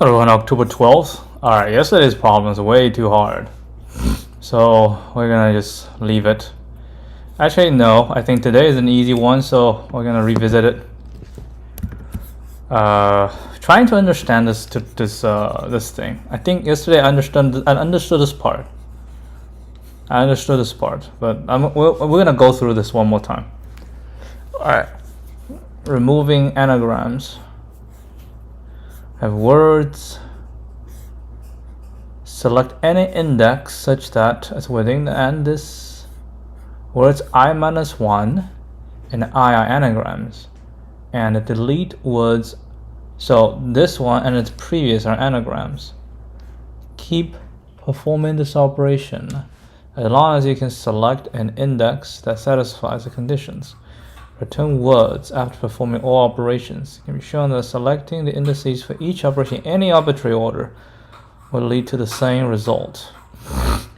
Hello, on October 12th. Alright, yesterday's problem is way too hard. So we're gonna just leave it. Actually, no, I think today is an easy one, so we're gonna revisit it. Trying to understand this thing. I think yesterday I understood this part. But we're gonna go through this one more time. Alright. Removing anagrams. Have words. Select any index such that it's within the end this words I-1 and I are anagrams, and delete words. So this one and its previous are anagrams. Keep performing this operation as long as you can select an index that satisfies the conditions. Return words after performing all operations. It can be shown that selecting the indices for each operation in any arbitrary order will lead to the same result.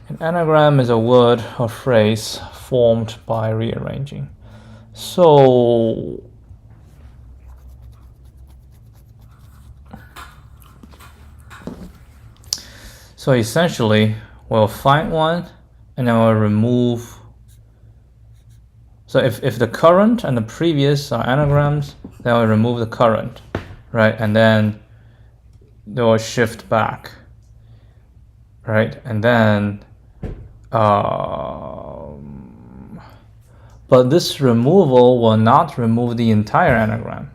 An anagram is a word or phrase formed by rearranging. So essentially, we'll find one and then we'll remove. So if the current and the previous are anagrams, then we'll remove the current, right? And then they will shift back, right? And then, but this removal will not remove the entire anagram,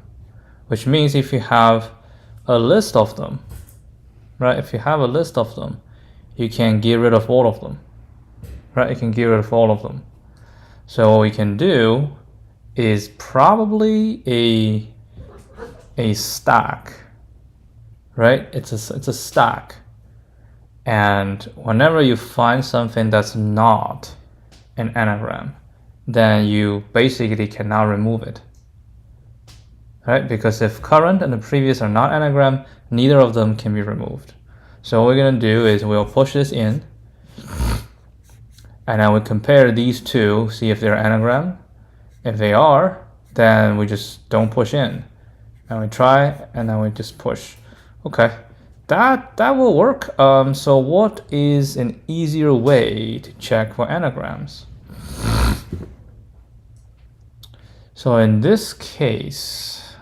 which means if you have a list of them, right? If you have a list of them, you can get rid of all of them, right? You can get rid of all of them. So what we can do is probably a stack, right? It's a stack, and whenever you find something that's not an anagram, then you basically cannot remove it, right? Because if current and the previous are not anagram, neither of them can be removed. So what we're gonna do is we'll push this in, and then we compare these two, see if they're anagram. If they are, then we just don't push in. And we try, and then we just push. Okay, that will work. So what is an easier way to check for anagrams? So in this case,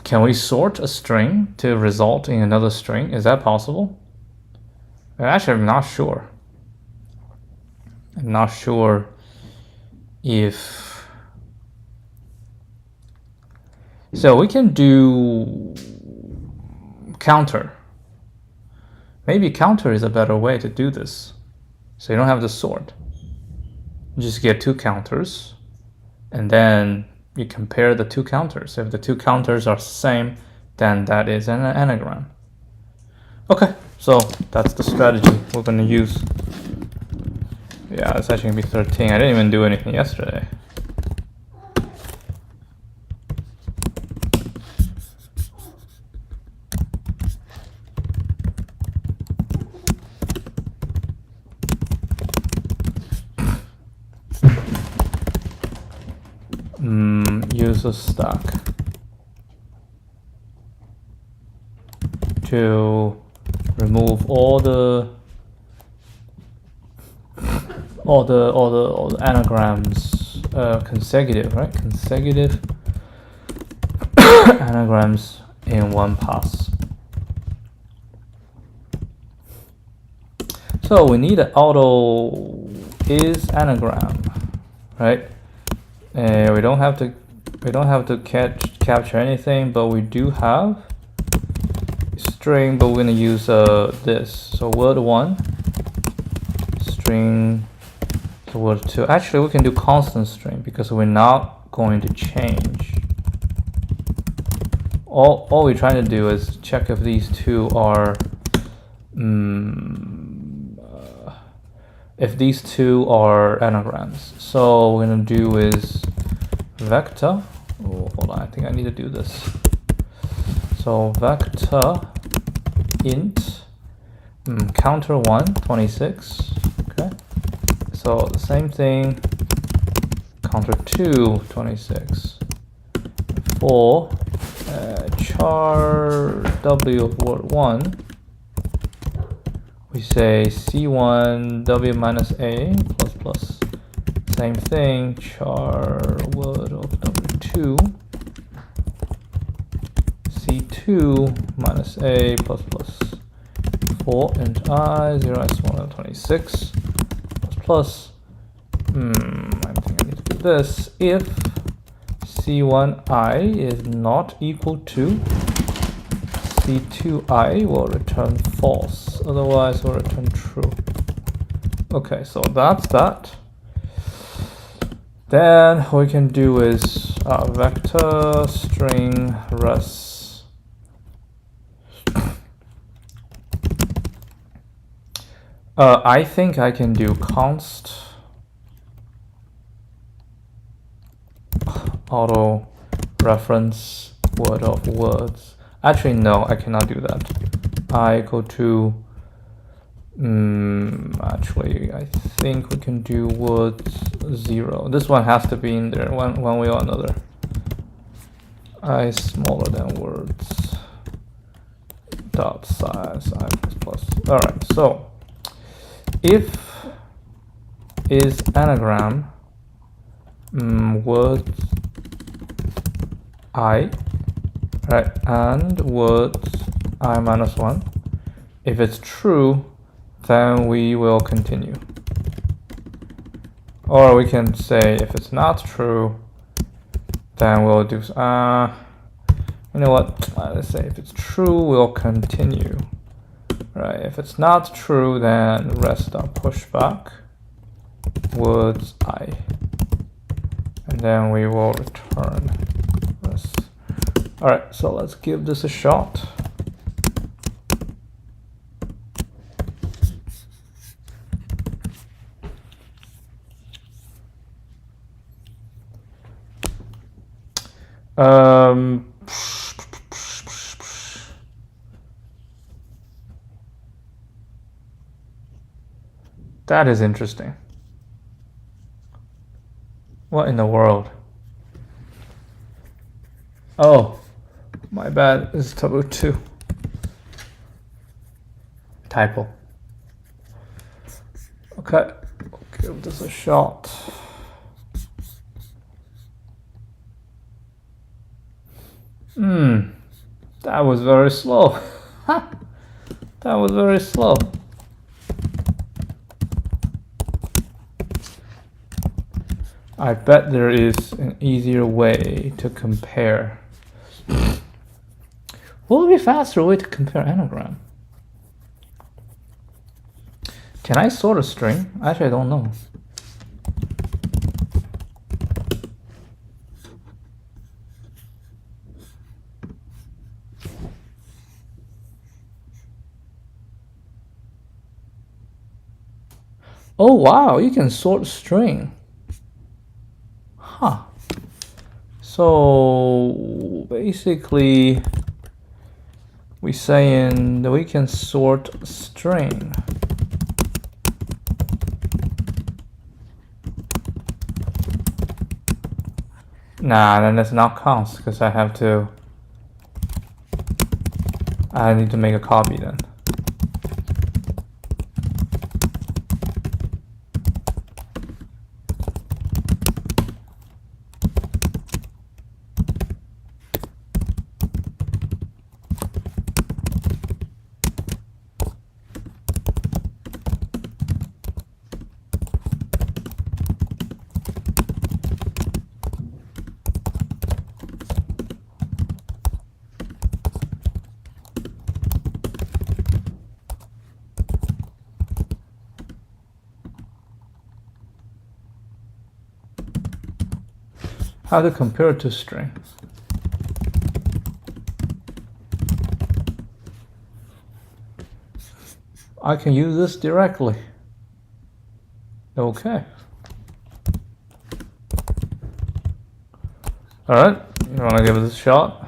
can we sort a string to result in another string? Is that possible? Actually, I'm not sure. I'm not sure if... So we can do counter. Maybe counter is a better way to do this. So you don't have to sort. You just get two counters, and then you compare the two counters. If the two counters are the same, then that is an anagram. Okay. So that's the strategy we're going to use. Yeah, it's actually going to be 13. I didn't even do anything yesterday. Use a stack to remove all the anagrams, consecutive, right? Consecutive anagrams in one pass. So we need an auto is anagram, right? We don't have to capture anything, but we do have string, but we're going to use this. So word 1, string, so word 2. Actually, we can do constant string because we're not going to change. All we're trying to do is check if these two are anagrams. So what we're going to do is vector. Oh, hold on, I think I need to do this. So vector int counter 1, 26. Okay, so the same thing, counter 2, 26. 4 char w of word 1, we say c1 w minus a plus plus. Same thing, char word of w2, c2 minus a plus plus. For int I 0 is smaller than 26 plus plus. I think I need to do this. If c1i is not equal to c2i, will return false, otherwise will return true. Okay, so that's that. Then what we can do is vector string res. I think I can do const auto reference word of words. Actually, no, I cannot do that. I equal to actually, I think we can do words 0. This one has to be in there one way or another. I smaller than words dot size I plus plus. All right, so if is anagram words I, right, and words I minus 1. If it's true, then we will continue. Or we can say if it's not true, then we'll do, you know what, let's say if it's true, we'll continue. Right, if it's not true, then rest.pushback words I. And then we will return this. All right, so let's give this a shot. That is interesting. What in the world? Oh, my bad. It's taboo 2. Typo. Okay, we'll give this a shot. That was very slow. That was very slow. I bet there is an easier way to compare. What would be a faster way to compare anagram? Can I sort a string? Actually, I don't know. Oh wow, you can sort string. Huh. So basically we saying that we can sort string. Nah, then that's not const because I need to make a copy then. How to compare it to string. I can use this directly. Okay. All right, you want to give this a shot?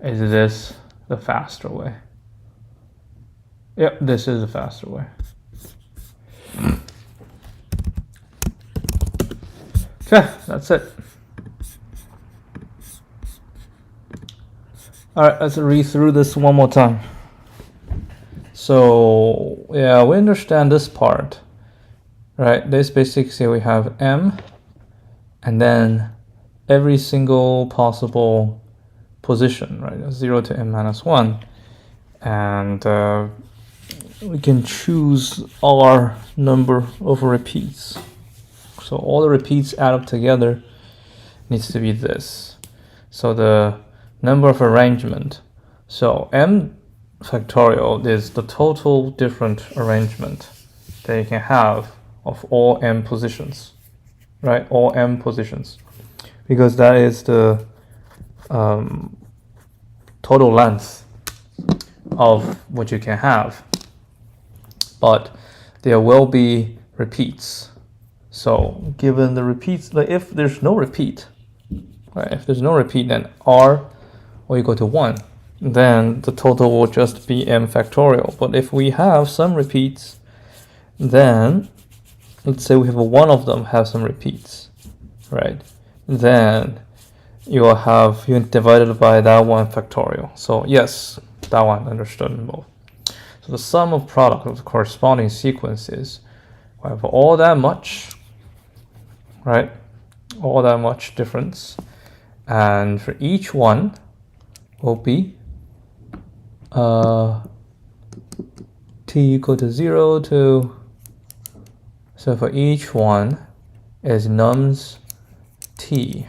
is this the faster way? Yep, this is the faster way. Okay, that's it. All right, let's read through this one more time. So yeah, we understand this part, right? This basically we have m, and then every single possible position, right? 0 to m minus 1, and we can choose our number of repeats. So all the repeats add up together needs to be this. So the number of arrangement. So m factorial is the total different arrangement that you can have of all m positions, right? All m positions, because that is the total length of what you can have. But there will be repeats. So given the repeats, like if there's no repeat, right? If there's no repeat, then r will equal to 1. Then the total will just be m factorial. But if we have some repeats, then let's say we have one of them have some repeats, right? Then you will have you divided by that one factorial. So yes, that one understood in both. So the sum of product of the corresponding sequences will have all that much, right? All that much difference, and for each one will be t equal to 0 to, so for each one is nums t,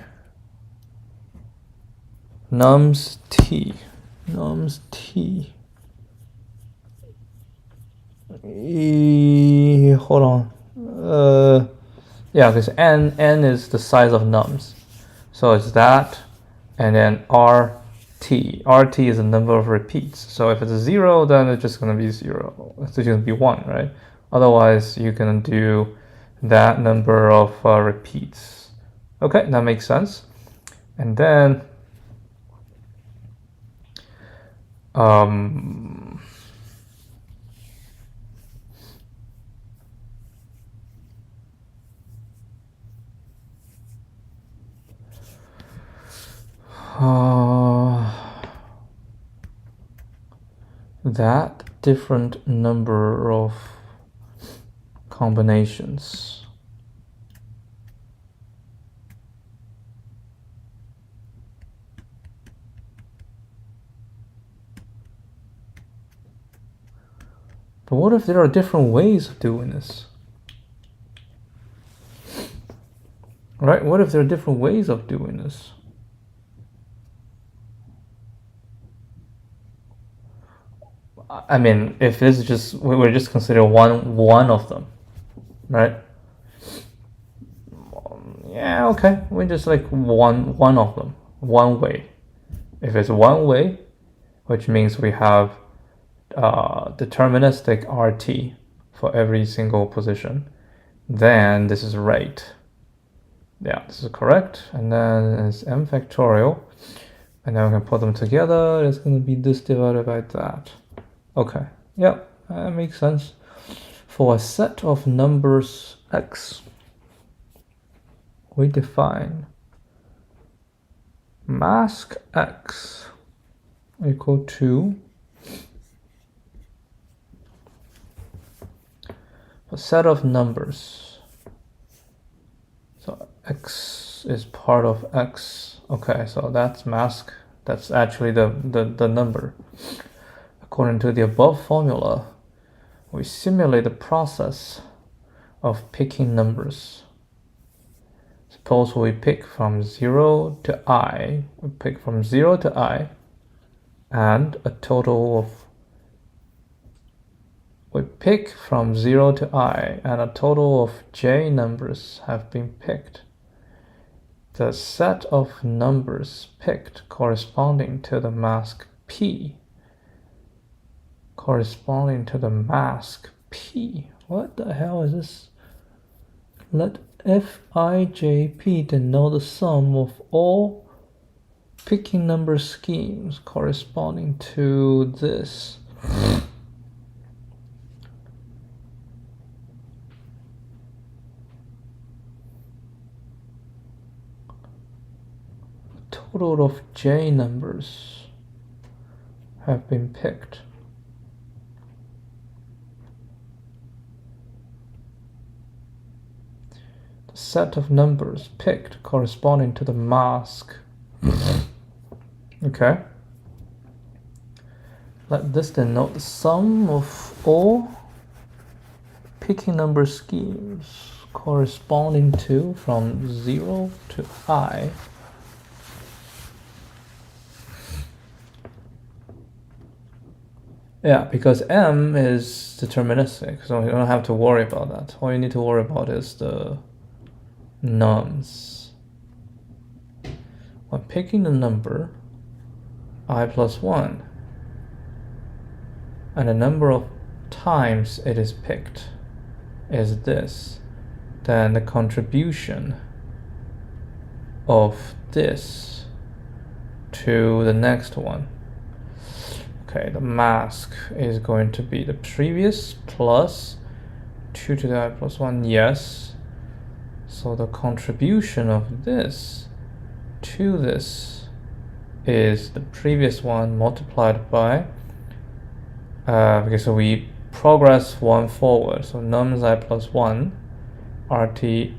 hold on, yeah, because n is the size of nums, so it's that, and then rt is the number of repeats. So if it's 0, then it's just going to be 0. It's just going to be 1, right? Otherwise, you can do that number of repeats. Okay, that makes sense. And then that different number of combinations. But what if there are different ways of doing this? Right? What if there are different ways of doing this? I mean, if this is just, we're just consider one of them, right? Yeah, okay. We just like one of them, one way. If it's one way, which means we have deterministic RT for every single position, then this is right. Yeah, this is correct. And then it's m factorial, and then we can put them together. It's going to be this divided by that. Okay, yeah, that makes sense. For a set of numbers x, we define mask x equal to a set of numbers. So x is part of x. Okay, so that's mask. That's actually the number. According to the above formula, we simulate the process of picking numbers. Suppose we pick from 0 to I. We pick from 0 to I, and a total of, we pick from 0 to I, and a total of j numbers have been picked. The set of numbers picked corresponding to the mask P. Corresponding to the mask P. What the hell is this? Let Fijp denote the sum of all picking number schemes corresponding to this. Total of j numbers have been picked. The set of numbers picked corresponding to the mask. Okay. Let this denote the sum of all picking number schemes corresponding to from 0 to I. Yeah, because M is deterministic, so you don't have to worry about that. All you need to worry about is the nums. When picking the number I plus 1 and the number of times it is picked is this, then the contribution of this to the next one. Okay, the mask is going to be the previous plus 2 to the I plus 1, yes. So the contribution of this to this is the previous one multiplied by, because so we progress one forward, so nums I plus 1, rt ri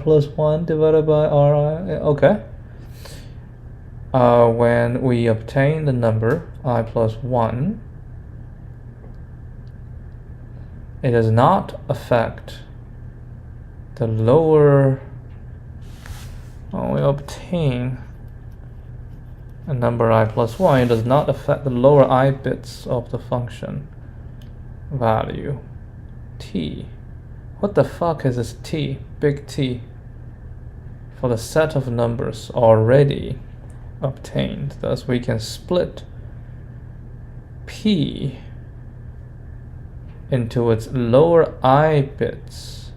plus 1 divided by ri, okay. When we obtain the number I plus 1, it does not affect the lower, when we obtain a number I plus 1, it does not affect the lower I bits of the function value t. What the fuck is this t, big T, for the set of numbers already obtained? Thus we can split p into its lower I bits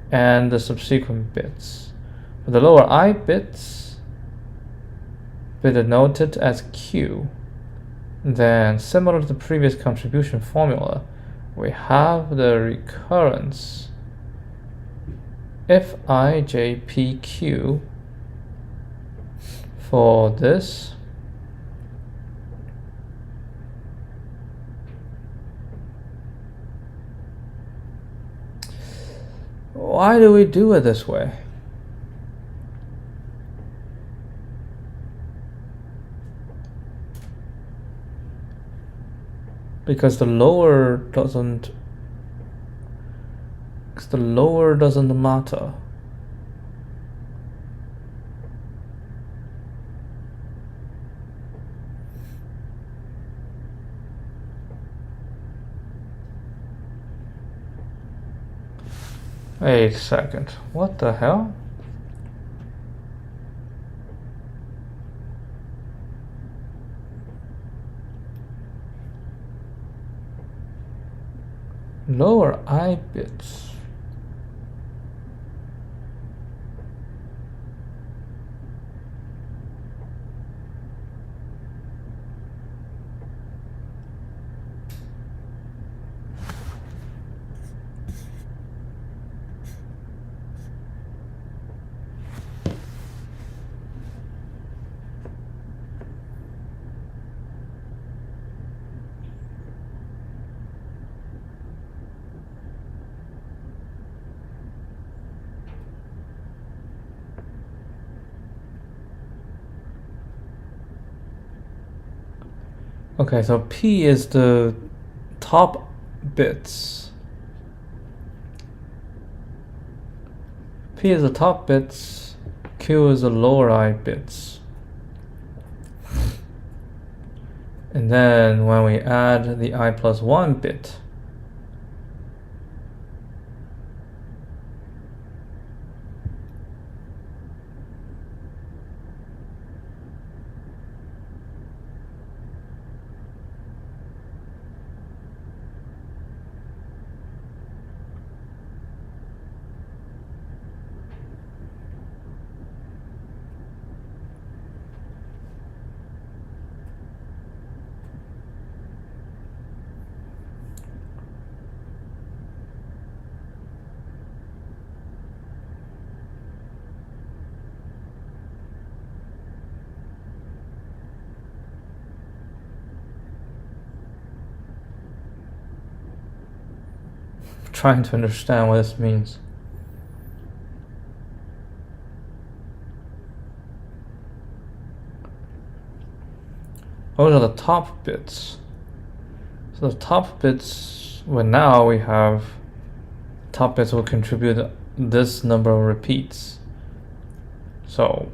and the subsequent bits. For the lower I bits be denoted as q. Then, similar to the previous contribution formula, we have the recurrence if I, j, p, q for this. Why do we do it this way? Because the lower doesn't matter. Wait a second, what the hell? Lower I bits. Okay, so P is the top bits. P is the top bits, Q is the lower I bits. And then when we add the I plus 1 bit, trying to understand what this means. Those are the top bits. So the top bits, well, now we have top bits will contribute this number of repeats. So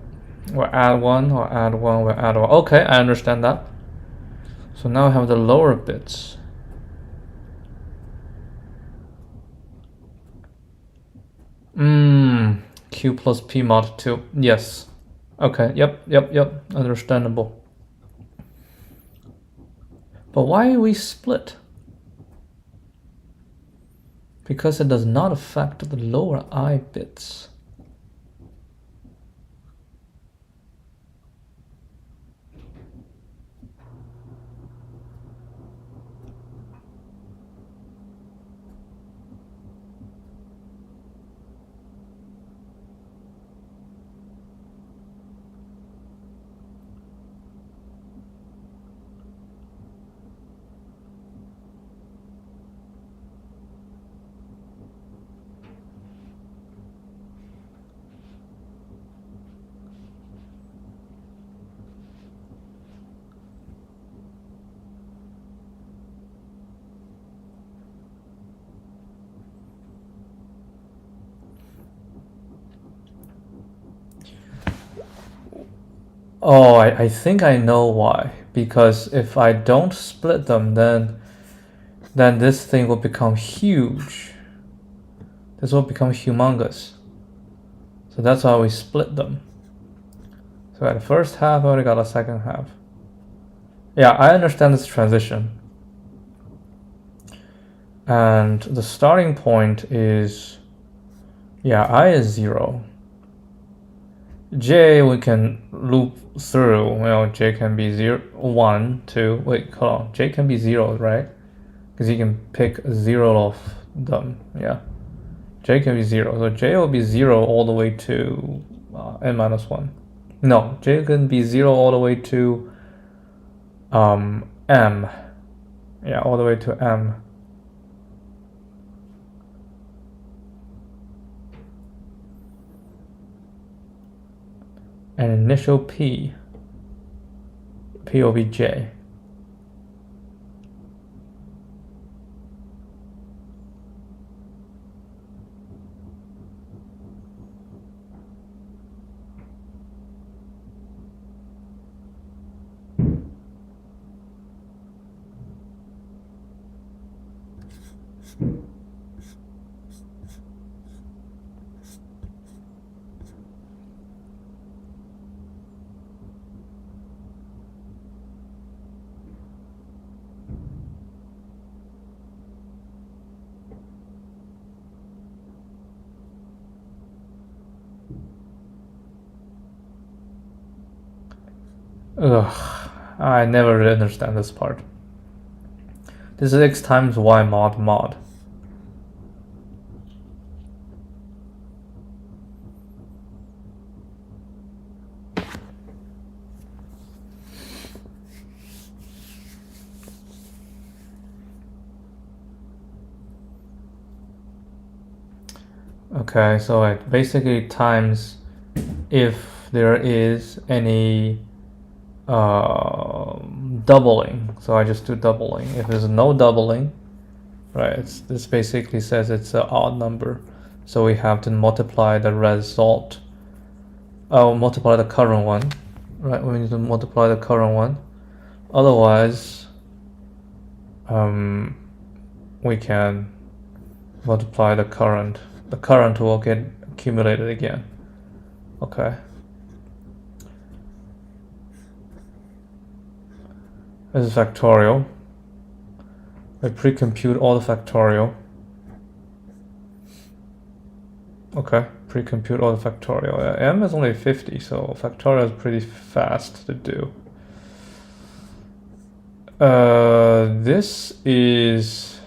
we'll add one, we'll add one, we'll add one. Okay, I understand that. So now we have the lower bits. Q plus P mod 2. Yes. Okay, yep. Understandable. But why we split? Because it does not affect the lower I bits. Oh, I think I know why. Because if I don't split them, then this thing will become huge. This will become humongous. So that's why we split them. So at the first half, I already got a second half. Yeah, I understand this transition. And the starting point is, yeah, I is 0. J we can loop through. Well, J can be 0, 1, 2. Wait, hold on. J can be 0, right? Because you can pick 0 of them. Yeah. J can be 0. So J will be 0 all the way to n minus 1. No, J can be 0 all the way to M. Yeah, all the way to M. And initial P will be J. Ugh, I never really understand this part. This is x times y mod. Okay, so it basically times if there is any doubling. So I just do doubling. If there's no doubling, right, this basically says it's an odd number. So we have to multiply the result. Multiply the current one, right? We need to multiply the current one. Otherwise, we can multiply the current. The current will get accumulated again. Okay. This is factorial. We pre-compute all the factorial. Okay, pre-compute all the factorial. M is only 50, so factorial is pretty fast to do. This is...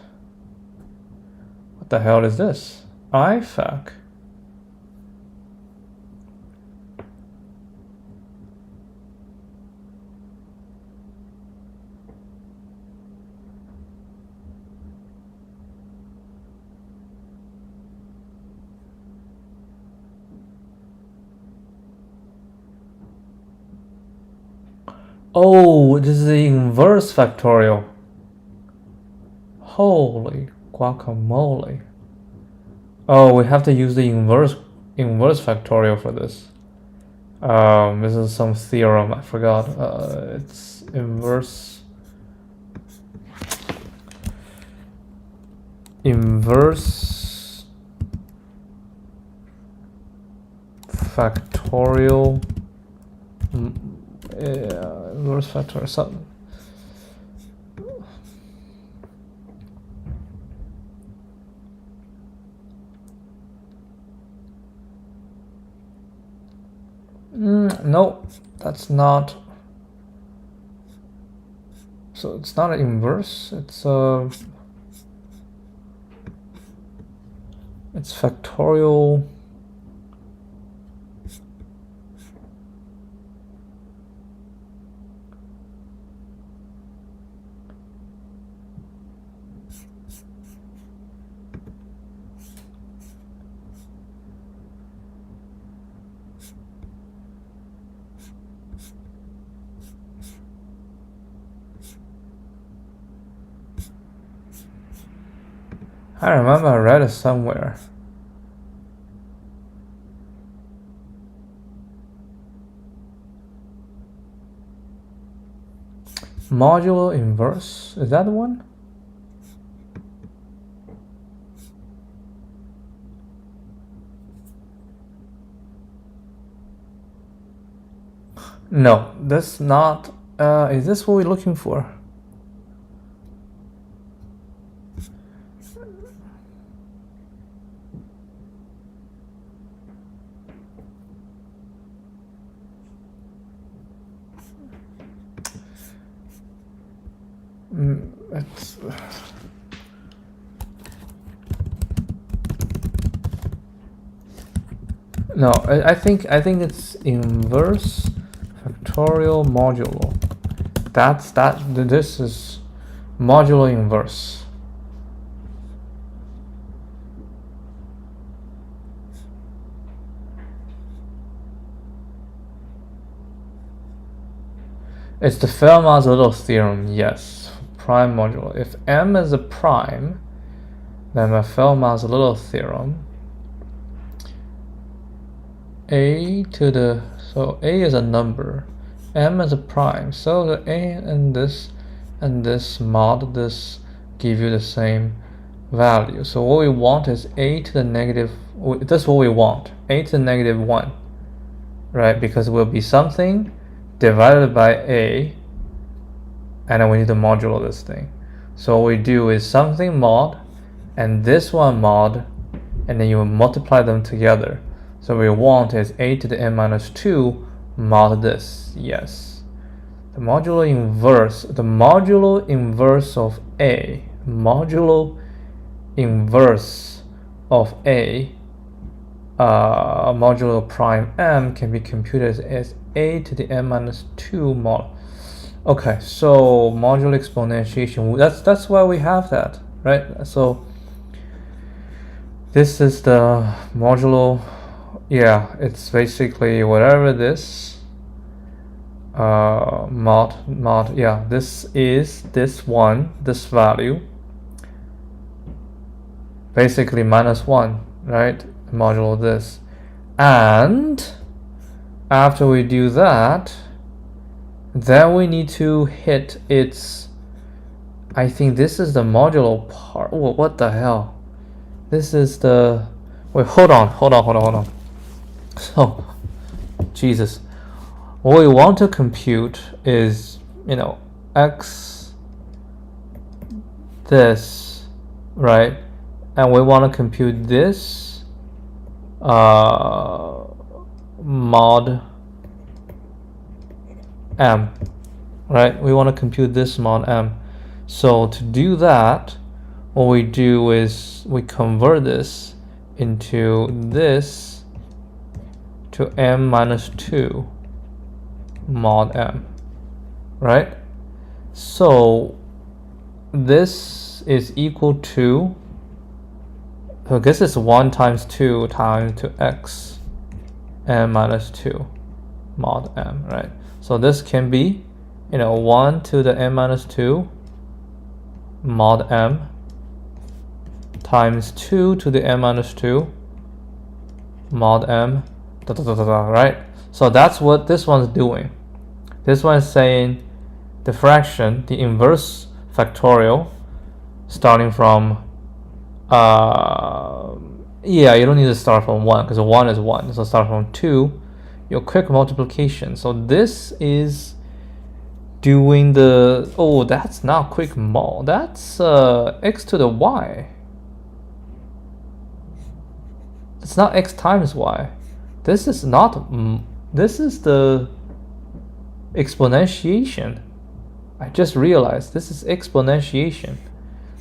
What the hell is this? IFAC. Oh, this is the inverse factorial. Holy guacamole. Oh, we have to use the inverse factorial for this. This is some theorem, I forgot. It's inverse factorial. Yeah, inverse factorial. Something. No, that's not. So it's not an inverse. It's factorial. I remember I read it somewhere. Modulo inverse, is that the one? No, that's not. Is this what we're looking for? It's no. I think it's inverse factorial modulo. This is modulo inverse. It's the Fermat's little theorem, yes. Prime modulo. If M is a prime, then my Fermat's little theorem. A to the, so A is a number, M is a prime, so the A and this mod this give you the same value. So what we want is A to the negative, that's what we want, A to the negative 1, right? Because it will be something divided by A, and then we need to modulo this thing. So what we do is something mod, and this one mod, and then you multiply them together. So what we want is A to the n minus 2 mod this, yes. The modulo inverse of A, modulo inverse of A, modulo prime M can be computed as A to the n minus 2 mod. Okay, so modulo exponentiation, that's why we have that, right? So this is the modulo. Yeah, it's basically whatever this mod, yeah, this is this value, basically minus 1, right? Modulo this, and after we do that, then we need to hit its, I think this is the modulo part. Oh, what the hell? This is the, wait, hold on. So, Jesus, what we want to compute is, x this, right? And we want to compute this mod m, right? We want to compute this mod m. So to do that, what we do is we convert this into this to m minus 2 mod m, right? So this is equal to, so this is 1 times 2 times to x m minus 2 mod m, right? So this can be 1 to the n minus 2 mod m times 2 to the n minus 2 mod m, right? So that's what this one's doing. This one is saying the fraction, the inverse factorial, starting from, yeah, you don't need to start from 1 because 1 is 1. So start from 2, your quick multiplication. So this is doing the, oh, that's not quick mul. That's x to the y. It's not x times y. This is not, this is the exponentiation. I just realized this is exponentiation.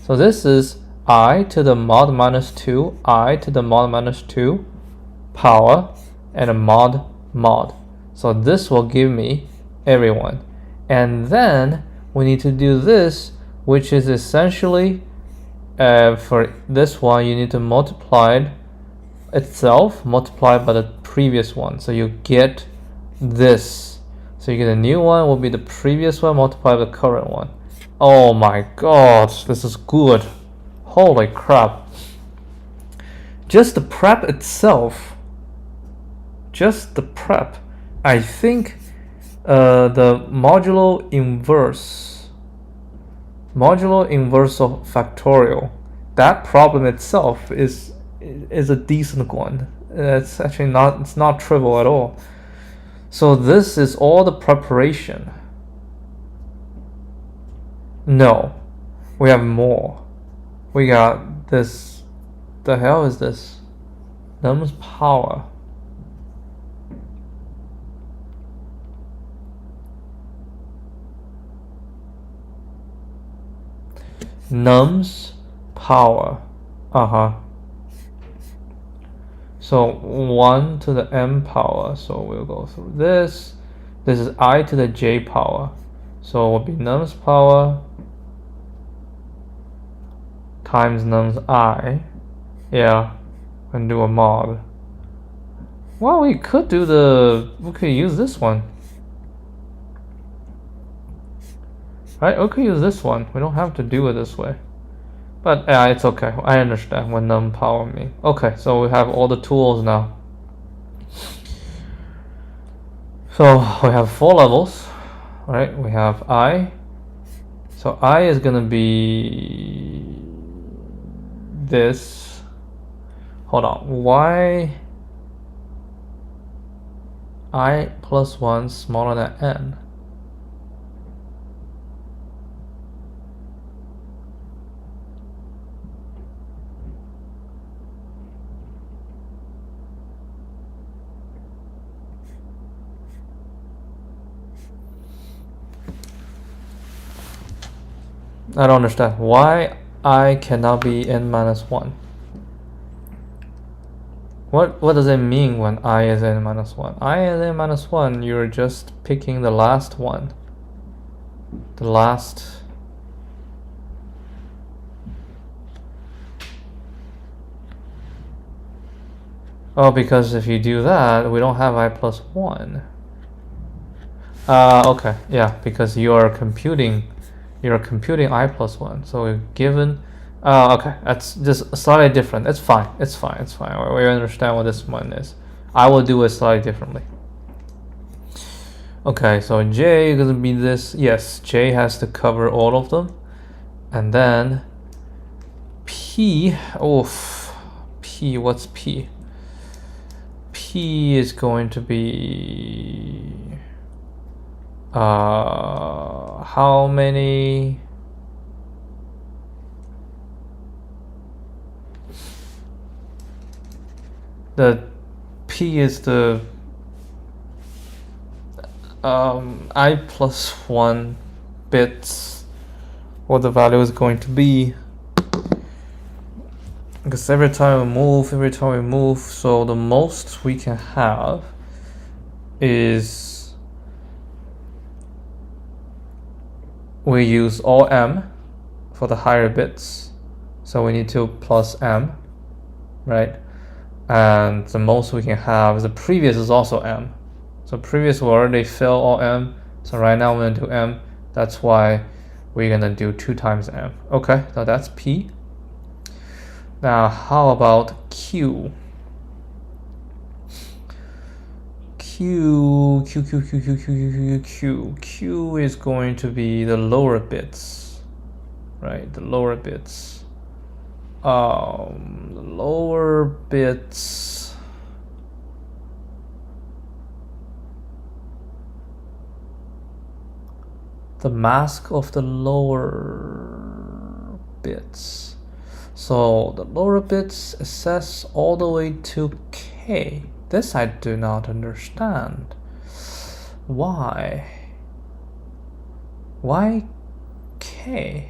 So this is I to the mod minus 2, I to the mod minus 2 power and a mod. So this will give me everyone. And then we need to do this, which is essentially for this one you need to multiply it itself multiplied by the previous one, so you get this. So you get a new one will be the previous one multiplied by the current one. Oh my god, this is good. Holy crap. Just the prep itself, just the prep, I think the modulo inverse of factorial, that problem itself is a decent one. It's actually not, it's not trivial at all. So this is all the preparation. No, we have more. We got this, the hell is this? Num's power. Num's power. So 1 to the m power, so we'll go through this. This is I to the j power, so it will be num's power times num's I. Yeah, and do a mod. Well, we could use this one. Right, we could use this one. We don't have to do it this way. But yeah, it's okay. I understand what num power means. Okay, so we have all the tools now. So we have 4 levels, right? We have I. So I is gonna be this. Hold on. Why I plus 1 smaller than n? I don't understand why I cannot be n minus 1. What does it mean when I is n minus 1? I is n minus 1, you're just picking the last one. The last. Oh, because if you do that, we don't have I plus 1. Okay, yeah, because you're computing I plus 1. So we've given, okay, that's just slightly different. It's fine. We understand what this one is. I will do it slightly differently. Okay, so J is going to be this. Yes, J has to cover all of them. And then P, P, what's P? P is going to be how many? The P is the I plus 1 bits, what the value is going to be, because every time we move, so the most we can have is we use all m for the higher bits, so we need to plus m, right? And the most we can have is the previous is also m. So previous will already fill all m, So right now we're gonna do m. That's why we're gonna do 2 times m. Okay, so that's p. Now how about q? Q is going to be the lower bits, right? The lower bits. The lower bits. The mask of the lower bits. So the lower bits access all the way to k. This I do not understand. Why? Why k?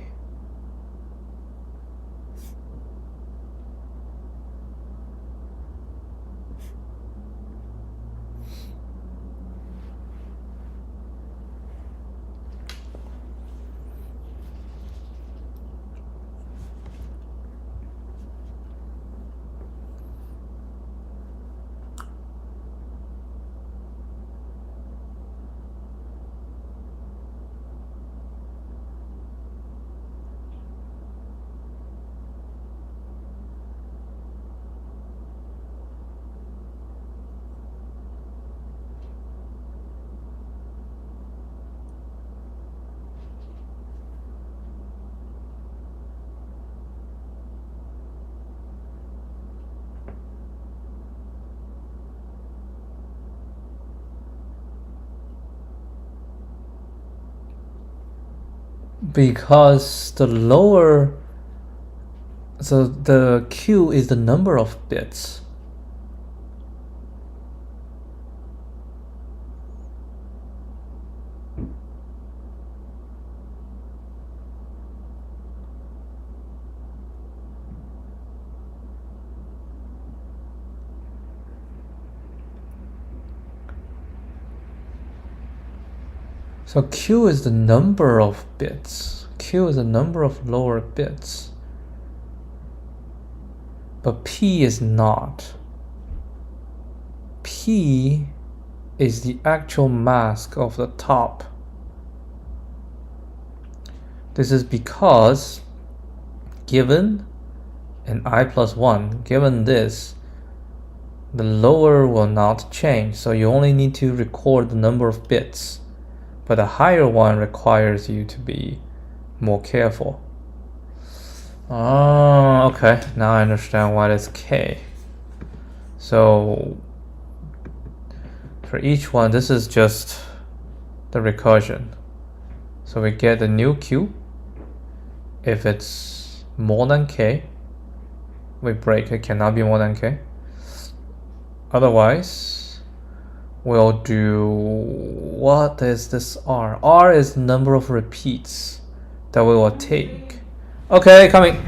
Because the lower, so the q is the number of bits. So q is the number of bits. Q is the number of lower bits. But p is not. P is the actual mask of the top. This is because given an I plus 1, given this, the lower will not change. So you only need to record the number of bits. But the higher one requires you to be more careful. Oh, okay. Now I understand why it's k. So for each one, this is just the recursion. So we get a new q. If it's more than k, we break it, cannot be more than k. Otherwise, we'll do, what is this r? R is the number of repeats that we will take. Okay, coming.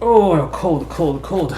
Oh, cold.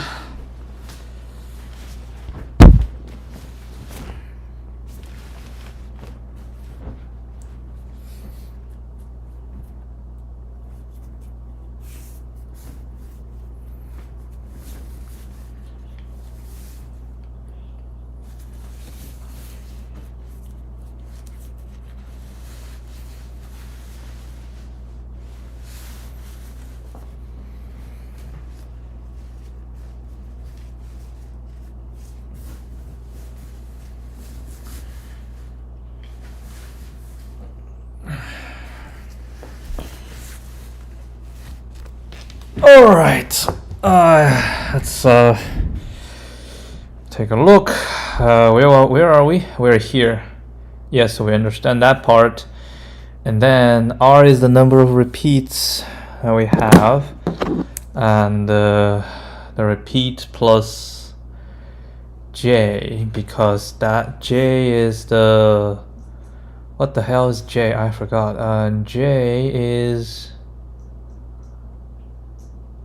All right, let's take a look. Where are we? We're here. Yes, so we understand that part. And then R is the number of repeats that we have, and the repeat plus J, because that J is the, what the hell is J? I forgot. J is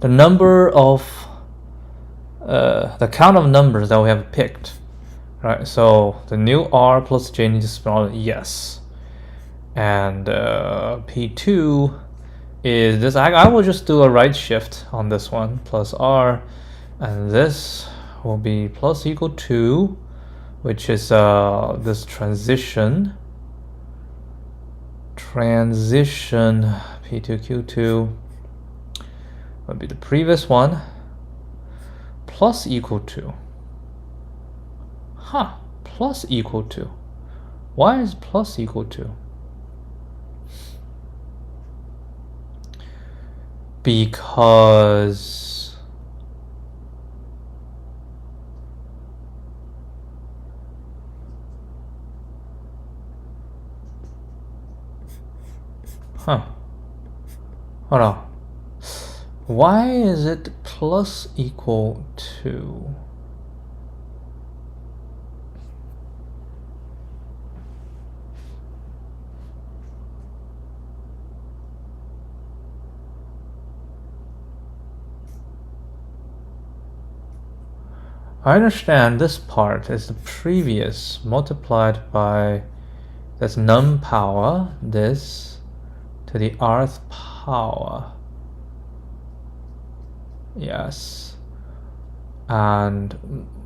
the number of the count of numbers that we have picked, right? So the new R plus J needs to spell yes, and P2 is this. I will just do a right shift on this one, plus R, and this will be plus equal to, which is this transition P2 Q2 would be the previous one, plus equal to. Plus equal to. Why is plus equal to? Because hold on. Why is it plus equal to? I understand this part is the previous multiplied by that's num power, this to the rth power. Yes. And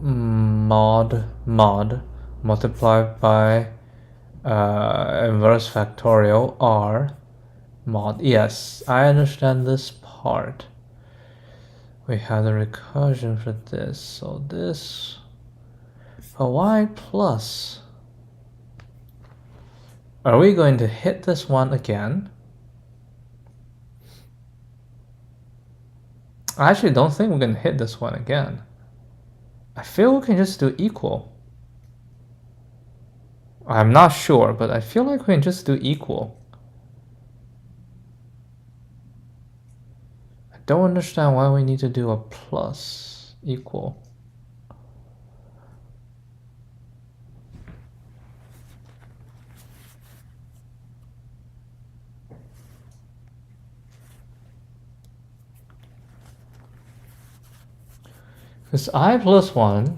mod multiplied by inverse factorial r mod. Yes, I understand this part. We have the recursion for this, so this, but why plus? Are we going to hit this one again? I actually don't think we're going to hit this one again. I feel we can just do equal. I'm not sure, but I feel like we can just do equal. I don't understand why we need to do a plus equal. Because I plus 1,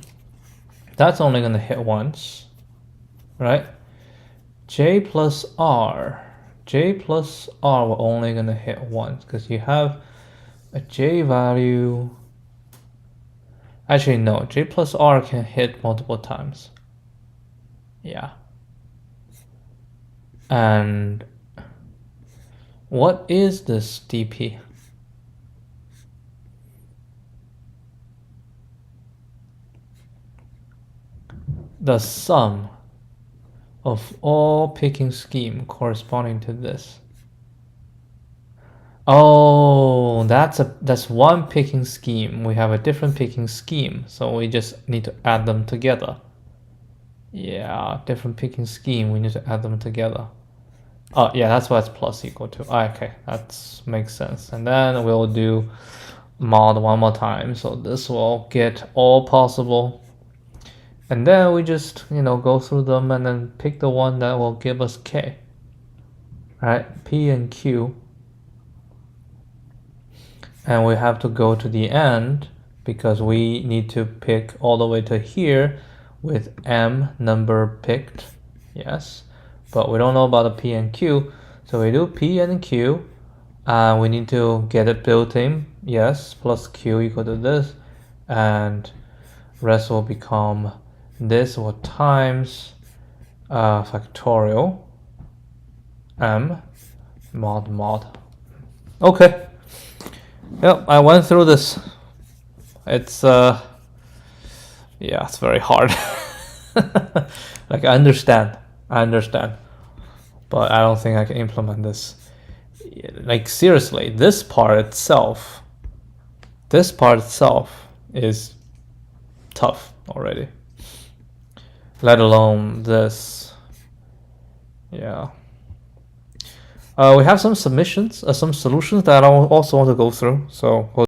that's only going to hit once, right? J plus R we're only going to hit once, because you have a J value. Actually, no, J plus R can hit multiple times. Yeah. And what is this DP? The sum of all picking scheme corresponding to this. Oh, that's one picking scheme. We have a different picking scheme, so we just need to add them together. Yeah, different picking scheme, we need to add them together. Oh yeah, that's why it's plus equal to. Okay, that makes sense. And then we'll do mod one more time, so this will get all possible. And then we just, go through them and then pick the one that will give us K. Right? P and Q. and we have to go to the end because we need to pick all the way to here with m number picked. Yes, but we don't know about the p and q, so we do p and q, and we need to get it built in. Yes, plus q equal to this, and rest will become this or times factorial m mod. Okay. Yep, I went through this. It's yeah, it's very hard. Like I understand, but I don't think I can implement this. Like seriously, this part itself is tough already. Let alone this. Yeah. We have some submissions, some solutions that I also want to go through. So